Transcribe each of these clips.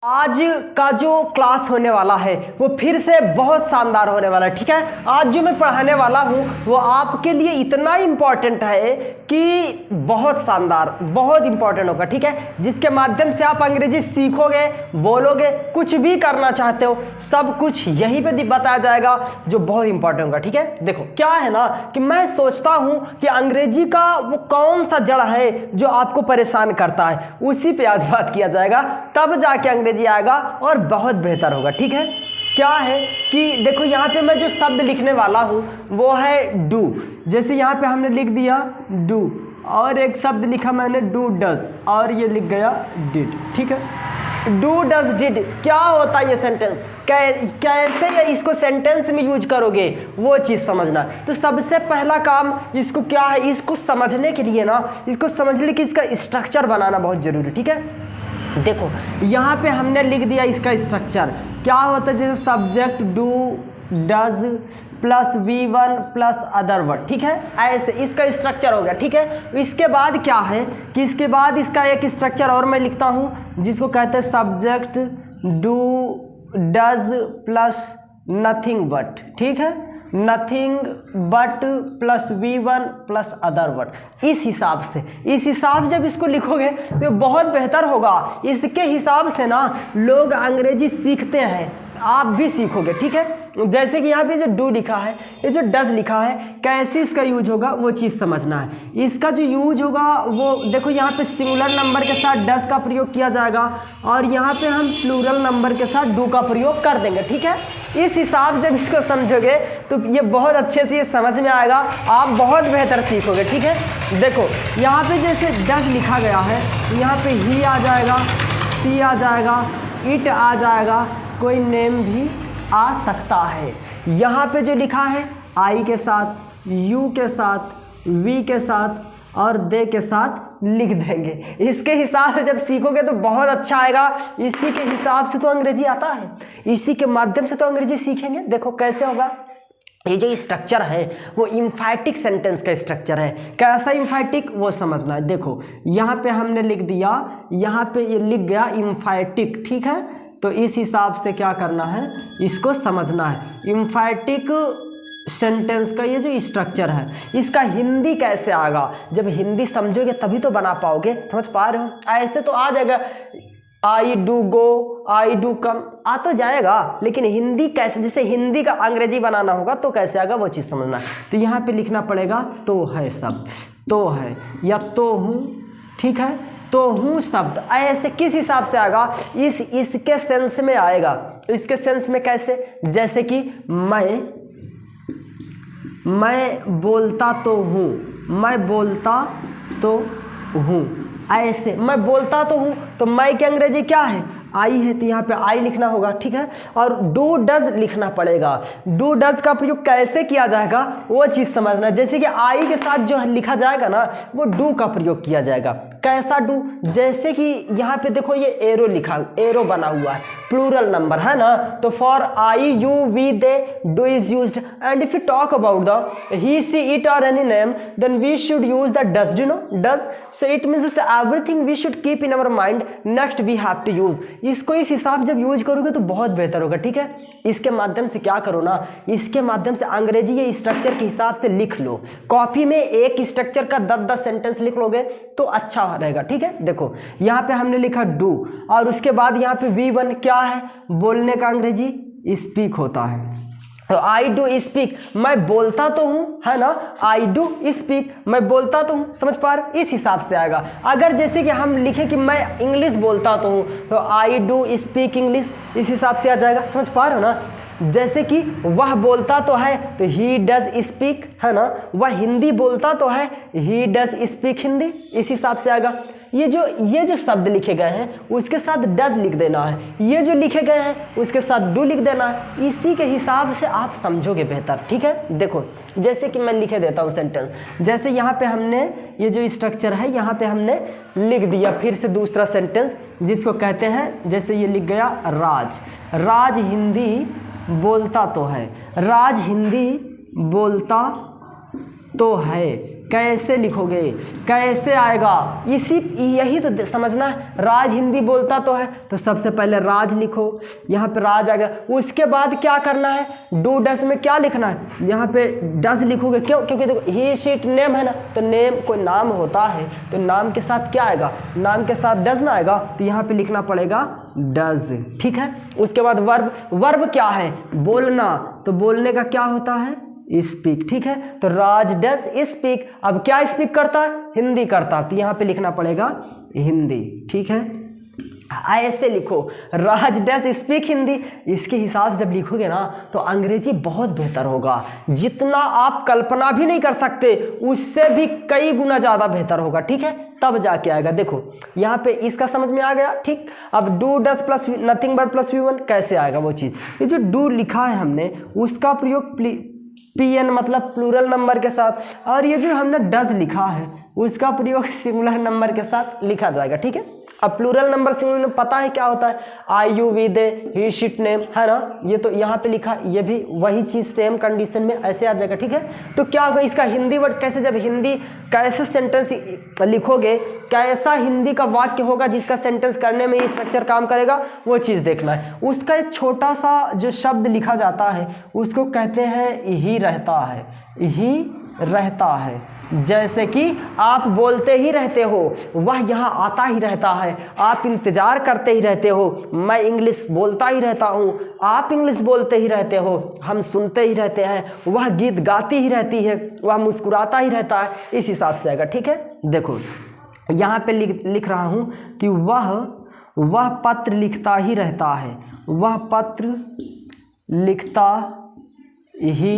आज का जो क्लास होने वाला है वो फिर से बहुत शानदार होने वाला है। ठीक है, आज जो मैं पढ़ाने वाला हूँ वो आपके लिए इतना इम्पॉर्टेंट है कि बहुत शानदार, बहुत इम्पॉर्टेंट होगा। ठीक है, जिसके माध्यम से आप अंग्रेजी सीखोगे, बोलोगे, कुछ भी करना चाहते हो सब कुछ यहीं पे बताया जाएगा जो बहुत इंपॉर्टेंट होगा। ठीक है, देखो क्या है ना कि मैं सोचता हूँ कि अंग्रेजी का वो कौन सा जड़ है जो आपको परेशान करता है, उसी पे आज बात किया जाएगा, तब जाके अंग्रेजी आएगा और बहुत बेहतर होगा। ठीक है, क्या है कि देखो यहाँ पे मैं जो शब्द लिखने वाला हूँ वो है डू। जैसे यहाँ पे हमने लिख दिया डू और एक शब्द लिखा मैंने डू डज और ये लिख गया डिड। ठीक है, डू डज डिड क्या होता है ये सेंटेंस, कैसे या इसको सेंटेंस में यूज करोगे वो चीज़ समझना। तो सबसे पहला काम इसको क्या है, इसको समझने के लिए ना, इसको समझने के इसका स्ट्रक्चर बनाना बहुत जरूरी। ठीक है, देखो यहाँ पे हमने लिख दिया इसका स्ट्रक्चर क्या होता है, जैसे subject do does plus V1 plus other word. ठीक है, ऐसे इसका स्ट्रक्चर हो गया। ठीक है, इसके बाद क्या है कि इसके बाद इसका एक स्ट्रक्चर और मैं लिखता हूँ जिसको कहते हैं subject do does plus nothing but. ठीक है, nothing but plus V1 plus other word. इस हिसाब जब इसको लिखोगे तो बहुत बेहतर होगा। इसके हिसाब से ना लोग अंग्रेजी सीखते हैं, आप भी सीखोगे। ठीक है, जैसे कि यहाँ पे जो डू लिखा है, ये जो डज लिखा है, कैसे इसका यूज होगा वो चीज़ समझना है। इसका जो यूज होगा वो देखो यहाँ पे सिंगुलर नंबर के साथ डज का प्रयोग किया जाएगा और यहाँ पे हम प्लूरल नंबर के साथ डू का प्रयोग कर देंगे। ठीक है, इस हिसाब जब इसको समझोगे तो ये बहुत अच्छे से ये समझ में आएगा, आप बहुत बेहतर सीखोगे। ठीक है, देखो यहाँ पे जैसे डज लिखा गया है, यहाँ पे ही आ जाएगा, सी आ जाएगा, इट आ जाएगा, कोई नेम भी आ सकता है। यहाँ पे जो लिखा है आई के साथ, यू के साथ, वी के साथ और दे के साथ लिख देंगे। इसके हिसाब से जब सीखोगे तो बहुत अच्छा आएगा। इसी के हिसाब से तो अंग्रेजी आता है, इसी के माध्यम से तो अंग्रेजी सीखेंगे। देखो कैसे होगा, ये जो स्ट्रक्चर है वो इम्फैटिक सेंटेंस का स्ट्रक्चर है। कैसा इम्फैटिक वो समझना है। देखो यहाँ पे हमने लिख दिया, यहाँ पे ये लिख गया इम्फैटिक। ठीक है, तो इस हिसाब से क्या करना है, इसको समझना है। इम्फैटिक सेंटेंस का ये जो स्ट्रक्चर है इसका हिंदी कैसे आएगा, जब हिंदी समझोगे तभी तो बना पाओगे। समझ पा रहे हो, ऐसे तो आ जाएगा I do go, I do come, आ तो जाएगा, लेकिन हिंदी कैसे, जैसे हिंदी का अंग्रेजी बनाना होगा तो कैसे आएगा वो चीज़ समझना है। तो यहाँ पे लिखना पड़ेगा तो है शब्द, तो है या तो हूँ। ठीक है, तो हूँ शब्द ऐसे किस हिसाब से आएगा, इसके सेंस में आएगा। इसके सेंस में कैसे, जैसे कि मैं बोलता तो हूँ, मैं बोलता तो हूँ, ऐसे मैं बोलता तो हूँ, तो मैं की अंग्रेजी क्या है, आई है, तो यहाँ पे आई लिखना होगा। ठीक है, और डू डज लिखना पड़ेगा। डू डज का प्रयोग कैसे किया जाएगा वो चीज़ समझना। जैसे कि आई के साथ जो लिखा जाएगा ना वो डू का प्रयोग किया जाएगा। कैसा डू, जैसे कि यहाँ पे देखो ये एरो लिखा, एरो बना हुआ है, प्लूरल नंबर है ना, तो for I you we they do is used and if you talk about the he she it और any name then we should use the does. Do no does, so it means everything we should keep in our mind, next we have to use. इसको इस हिसाब जब use करोगे तो बहुत बेहतर होगा। ठीक है, इसके माध्यम से क्या करो ना, इसके माध्यम से अंग्रेजी ये स्ट्रक्चर के हिसाब से लिख लो। कॉपी में एक स्ट्रक्चर का 10-10 सेंटेंस लिख लोगे तो अच्छा रहेगा। ठीक है, देखो यहाँ पे हमने लिखा डू और उसके बाद यहाँ पे V1 क्या है, बोलने का अंग्रेजी स्पीक होता है। तो आई डू स्पीक, मैं बोलता तो हूँ, है ना, आई डू स्पीक, मैं बोलता तो हूँ। समझ पा रहे, इस हिसाब से आएगा। अगर जैसे कि हम लिखें कि मैं इंग्लिश बोलता तो हूँ, तो आई डू स्पीक इंग्लिश, इस हिसाब से आ जाएगा। समझ पा रहे हो ना, जैसे कि वह बोलता तो है तो ही डज स्पीक, है ना, वह हिंदी बोलता तो है, ही डज स्पीक हिंदी, इस हिसाब से आएगा। ये जो शब्द लिखे गए हैं उसके साथ डज लिख देना है, ये जो लिखे गए हैं उसके साथ डू लिख देना है। इसी के हिसाब से आप समझोगे बेहतर। ठीक है, देखो जैसे कि मैं लिखे देता हूँ सेंटेंस, जैसे यहाँ पे हमने ये जो स्ट्रक्चर है यहाँ पे हमने लिख दिया फिर से दूसरा सेंटेंस जिसको कहते हैं, जैसे ये लिख गया राज, राज हिंदी बोलता तो है, राज हिंदी बोलता तो है, कैसे लिखोगे, कैसे आएगा, यही तो समझना है। राज हिंदी बोलता तो है, तो सबसे पहले राज लिखो, यहाँ पे राज आ गया। उसके बाद क्या करना है, डू डस में क्या लिखना है, यहाँ पे डस लिखोगे। क्यों? क्योंकि देखो ही शीट नेम है ना, तो नेम कोई नाम होता है तो नाम के साथ क्या आएगा, नाम के साथ डज ना आएगा, तो यहाँ पे लिखना पड़ेगा डज। ठीक है। उसके बाद वर्ब, वर्ब क्या है, बोलना, तो बोलने का क्या होता है, स्पीक। ठीक है। तो राज डज स्पीक, अब क्या स्पीक करता है, हिंदी करता है, तो यहाँ पे लिखना पड़ेगा हिंदी। ठीक है। ऐसे लिखो, राज डज स्पीक हिंदी। इसके हिसाब से जब लिखोगे ना तो अंग्रेजी बहुत बेहतर होगा, जितना आप कल्पना भी नहीं कर सकते उससे भी कई गुना ज़्यादा बेहतर होगा। ठीक है। तब जाके आएगा। देखो यहाँ पे इसका समझ में आ गया। ठीक। अब do does plus nothing but plus V1 कैसे आएगा वो चीज़, ये जो डू लिखा है हमने उसका प्रयोग PN मतलब प्लूरल नंबर के साथ, और ये जो हमने डज लिखा है उसका प्रयोग सिंगुलर नंबर के साथ लिखा जाएगा। ठीक है। अब प्लूरल नंबर सिंगुलर में पता है क्या होता है, I you we they he she it name, है ना, ये तो यहाँ पे लिखा, ये भी वही चीज़ सेम कंडीशन में ऐसे आ जाएगा। ठीक है। तो क्या होगा इसका हिंदी वर्ड कैसे, जब हिंदी कैसे सेंटेंस लिखोगे, कैसा हिंदी का वाक्य होगा जिसका सेंटेंस करने में ये स्ट्रक्चर काम करेगा, वो चीज़ देखना है। उसका एक छोटा सा जो शब्द लिखा जाता है उसको कहते हैं ही रहता है, ही रहता है। जैसे कि आप बोलते ही रहते हो, वह यहाँ आता ही रहता है, आप इंतज़ार करते ही रहते हो, मैं इंग्लिश बोलता ही रहता हूँ, आप इंग्लिश बोलते ही रहते हो, हम सुनते ही रहते हैं, वह गीत गाती ही रहती है, वह मुस्कुराता ही रहता है। इस हिसाब से आएगा। ठीक है। देखो यहाँ पे लिख रहा हूँ कि वह पत्र लिखता ही रहता है, वह पत्र लिखता ही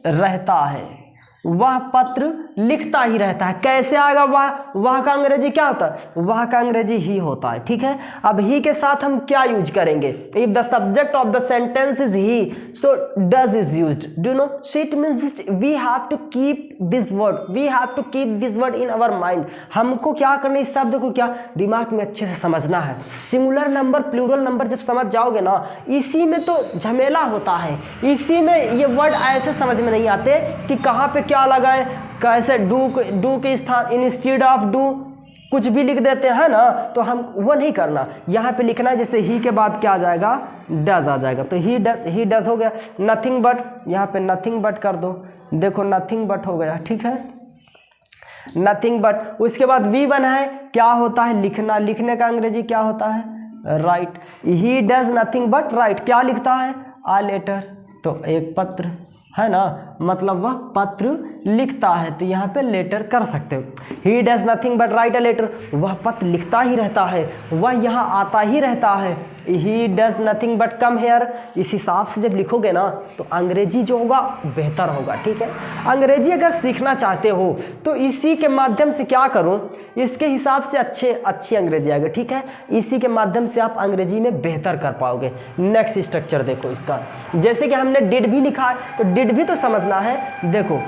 रहता है, वह पत्र लिखता ही रहता है। कैसे आएगा, वह का अंग्रेजी क्या होता है, वह का अंग्रेजी ही होता है। ठीक है। अब ही के साथ हम क्या यूज करेंगे, if the subject of the sentence is he, so does is used, do know, so it means we have to keep this word, we have to keep this word in our mind. हमको क्या करना, इस शब्द को क्या दिमाग में अच्छे से समझना है। सिंगुलर नंबर प्लूरल नंबर जब समझ जाओगे ना, इसी में तो झमेला होता है, इसी में ये वर्ड ऐसे समझ में नहीं आते कि कहाँ पे क्या लगाए, कैसे डू के स्थान इंस्टेड ऑफ डू कुछ भी लिख देते हैं ना, तो हम वो नहीं करना। यहाँ पे लिखना है जैसे ही के बाद क्या आ जाएगा, डज आ जाएगा, तो ही डज हो गया। नथिंग बट, यहाँ पे नथिंग बट कर दो, देखो नथिंग बट हो गया। ठीक है। नथिंग बट, उसके बाद V1 है, क्या होता है, लिखना, लिखने का अंग्रेजी क्या होता है, right. He does nothing but right, क्या लिखता है, आ लेटर, तो एक पत्र, है ना, मतलब वह पत्र लिखता है, तो यहाँ पे लेटर कर सकते हो। He does nothing but write a letter, वह पत्र लिखता ही रहता है, वह यहाँ आता ही रहता है। ही does nothing but come here, इस हिसाब से जब लिखोगे ना तो अंग्रेजी जो होगा बेहतर होगा। ठीक है। अंग्रेजी अगर सीखना चाहते हो तो इसी के माध्यम से क्या करो, इसके हिसाब से अच्छी अंग्रेजी आएगी। ठीक है। इसी के माध्यम से आप अंग्रेजी में बेहतर कर पाओगे। नेक्स्ट स्ट्रक्चर देखो इसका, जैसे कि हमने डिड भी लिखा है तो डिड भी तो समझना है। देखो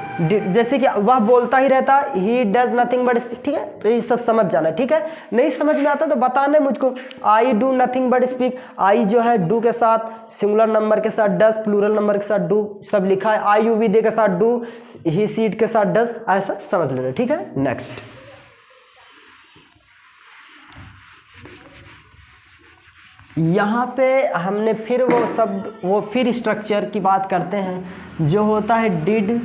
जैसे कि वह बोलता ही रहता है, ही डज नथिंग बट स्पीक। ठीक है। तो ये सब समझ जाना। ठीक है। नहीं समझ में आता तो बताना मुझको, I do nothing but speak, I जो है डू के साथ सिंगुलर नंबर के साथ डज, प्लूरल नंबर के साथ डू, सब लिखा है। आई यू वी दे के साथ डू, ही सीट के साथ डज, ऐसा समझ लेना। ठीक है। नेक्स्ट यहाँ पे हमने फिर वो फिर स्ट्रक्चर की बात करते हैं जो होता है did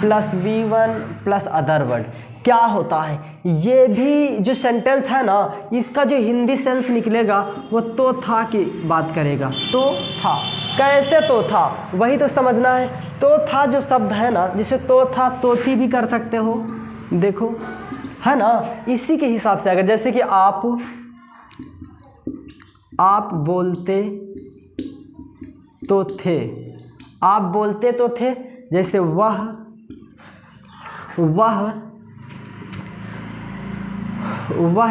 plus V1 plus other word. क्या होता है, ये भी जो सेंटेंस है ना, इसका जो हिंदी सेंस निकलेगा वो तो था की बात करेगा। तो था, कैसे तो था, वही तो समझना है। तो था जो शब्द है ना, जिसे तो था तो थी भी कर सकते हो, देखो, है ना, इसी के हिसाब से आएगा। जैसे कि आप बोलते तो थे, आप बोलते तो थे, जैसे वह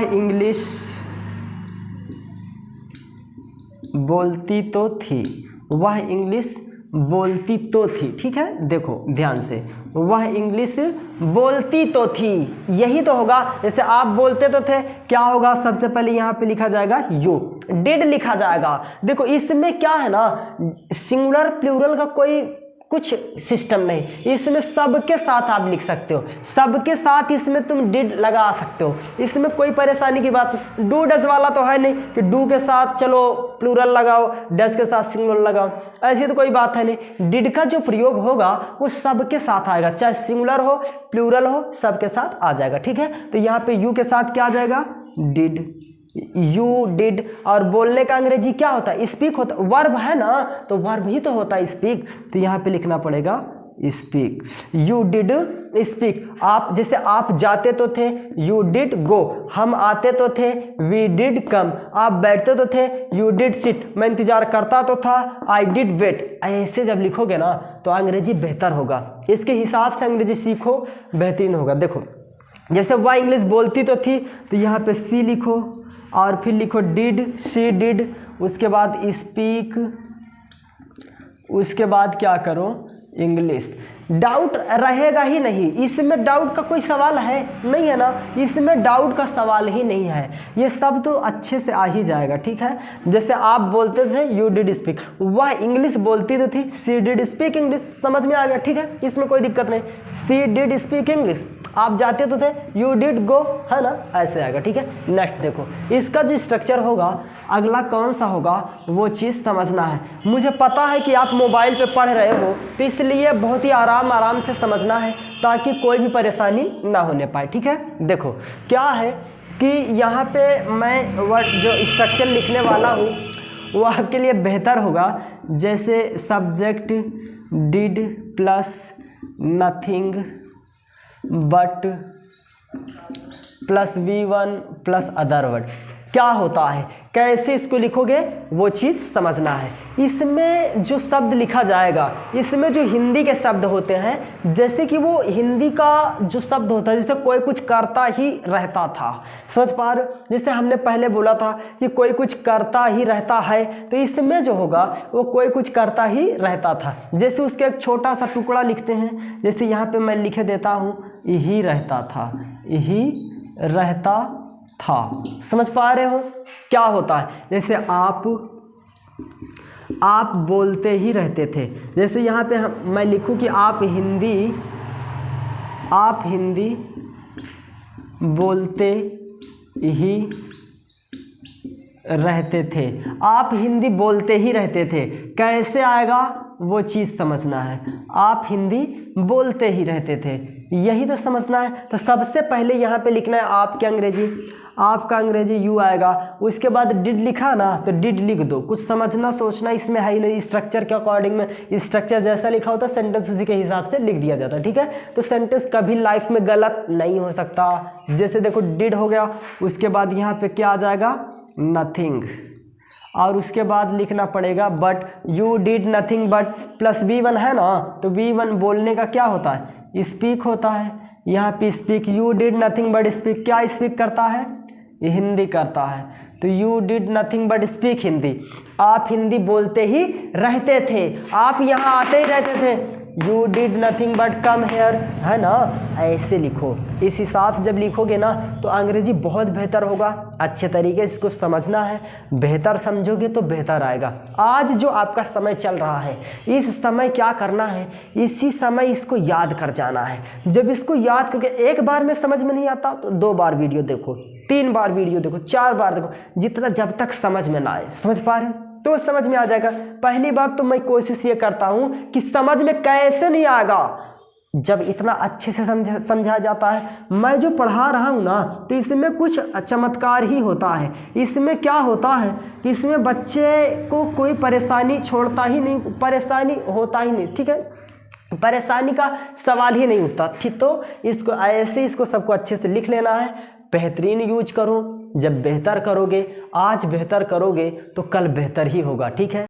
इंग्लिश बोलती तो थी, वह इंग्लिश बोलती तो थी। ठीक है। देखो ध्यान से, वह इंग्लिश बोलती तो थी, यही तो होगा। जैसे आप बोलते तो थे, क्या होगा, सबसे पहले यहाँ पे लिखा जाएगा यू, डिड लिखा जाएगा। देखो इसमें क्या है ना, सिंगुलर प्लूरल का कुछ सिस्टम नहीं। इसमें सबके साथ आप लिख सकते हो, सबके साथ इसमें तुम डिड लगा सकते हो, इसमें कोई परेशानी की बात नहीं। डू डज वाला तो है नहीं कि डू के साथ चलो प्लूरल लगाओ, डज के साथ सिंगुलर लगाओ, ऐसी तो कोई बात है नहीं। डिड का जो प्रयोग होगा वो सबके साथ आएगा, चाहे सिंगुलर हो प्लूरल हो सबके साथ आ जाएगा, ठीक है। तो यहाँ पे यू के साथ क्या आ जाएगा, डिड, यू डिड। और बोलने का अंग्रेजी क्या होता है, स्पीक होता है, वर्ब है ना, तो वर्ब ही तो होता है स्पीक, तो यहाँ पे लिखना पड़ेगा स्पीक। यू डिड स्पीक, आप जैसे आप जाते तो थे, यू डिड गो, हम आते तो थे, वी डिड कम, आप बैठते तो थे, यू डिड सिट, मैं इंतजार करता तो था, आई डिड वेट। ऐसे जब लिखोगे ना तो अंग्रेजी बेहतर होगा, इसके हिसाब से अंग्रेजी सीखो, बेहतरीन होगा। देखो जैसे वह इंग्लिश बोलती तो थी, तो यहाँ पे सी लिखो और फिर लिखो डिड, शी डिड, उसके बाद स्पीक, उसके बाद क्या करो, इंग्लिश। डाउट रहेगा ही नहीं, इसमें डाउट का कोई सवाल है नहीं, है ना, इसमें डाउट का सवाल ही नहीं है, ये सब तो अच्छे से आ ही जाएगा, ठीक है। जैसे आप बोलते थे यू डिड स्पीक, वह इंग्लिश बोलती तो थी, सी डिड स्पीक इंग्लिश, समझ में आ गया, ठीक है, इसमें कोई दिक्कत नहीं। सी डिड स्पीक इंग्लिश, आप जाते तो थे, यू डिड गो, है ना, ऐसे आएगा, ठीक है। नेक्स्ट देखो इसका जो स्ट्रक्चर होगा अगला कौन सा होगा वो चीज़ समझना है। मुझे पता है कि आप मोबाइल पे पढ़ रहे हो, तो इसलिए बहुत ही आराम से समझना है ताकि कोई भी परेशानी ना होने पाए, ठीक है। देखो क्या है कि यहाँ पे मैं वर्ड जो स्ट्रक्चर लिखने वाला हूँ वो आपके लिए बेहतर होगा। जैसे subject did plus nothing but plus V1 plus other word, क्या होता है, कैसे इसको लिखोगे वो चीज़ समझना है। इसमें जो शब्द लिखा जाएगा, इसमें जो हिंदी के शब्द होते हैं, जैसे कि वो हिंदी का जो शब्द होता है, जैसे कोई कुछ करता ही रहता था, समझ पा रहे हो, जैसे हमने पहले बोला था कि कोई कुछ करता ही रहता है, तो इसमें जो होगा वो कोई कुछ करता ही रहता था। जैसे उसके एक छोटा सा टुकड़ा लिखते हैं, जैसे यहाँ पे मैं लिख देता हूँ यही रहता था, यही रहता था, समझ पा रहे हो क्या होता है। जैसे आप बोलते ही रहते थे, जैसे यहाँ पे मैं लिखूं कि आप हिंदी बोलते ही रहते थे, आप हिंदी बोलते ही रहते थे, कैसे आएगा वो चीज़ समझना है। आप हिंदी बोलते ही रहते थे, यही तो समझना है। तो सबसे पहले यहाँ पे लिखना है आपका अंग्रेजी यू आएगा, उसके बाद डिड लिखा ना तो डिड लिख दो, कुछ समझना सोचना इसमें है ही नहीं। स्ट्रक्चर के अकॉर्डिंग में स्ट्रक्चर जैसा लिखा होता है सेंटेंस उसी के हिसाब से लिख दिया जाता है, ठीक है। तो सेंटेंस कभी लाइफ में गलत नहीं हो सकता। जैसे देखो डिड हो गया, उसके बाद यहाँ पे क्या आ जाएगा, नथिंग, और उसके बाद लिखना पड़ेगा but, you did nothing but plus V1 है ना, तो V1 बोलने का क्या होता है, स्पीक होता है। यहाँ पे speak, you did nothing but speak, क्या स्पीक करता है, हिंदी करता है, तो you did nothing but speak Hindi, आप हिंदी बोलते ही रहते थे, आप यहाँ आते ही रहते थे, you did nothing but come here, है ना, ऐसे लिखो। इस हिसाब से जब लिखोगे ना तो अंग्रेजी बहुत बेहतर होगा। अच्छे तरीके से इसको समझना है, बेहतर समझोगे तो बेहतर आएगा। आज जो आपका समय चल रहा है, इस समय क्या करना है, इसी समय इसको याद कर जाना है। जब इसको याद करके एक बार में समझ में नहीं आता तो 2 बार वीडियो देखो, 3 बार वीडियो देखो, 4 बार देखो, जितना जब तक समझ में ना आए, समझ पा रहे हो तो समझ में आ जाएगा। पहली बात तो मैं कोशिश ये करता हूं कि समझ में कैसे नहीं आएगा, जब इतना अच्छे से समझा जाता है। मैं जो पढ़ा रहा हूं ना तो इसमें कुछ चमत्कार ही होता है। इसमें क्या होता है कि इसमें बच्चे को कोई परेशानी छोड़ता ही नहीं, परेशानी होता ही नहीं, ठीक है, परेशानी का सवाल ही नहीं उठता, ठीक। तो इसको ऐसे इसको सबको अच्छे से लिख लेना है, बेहतरीन यूज करो। जब बेहतर करोगे, आज बेहतर करोगे तो कल बेहतर ही होगा, ठीक है।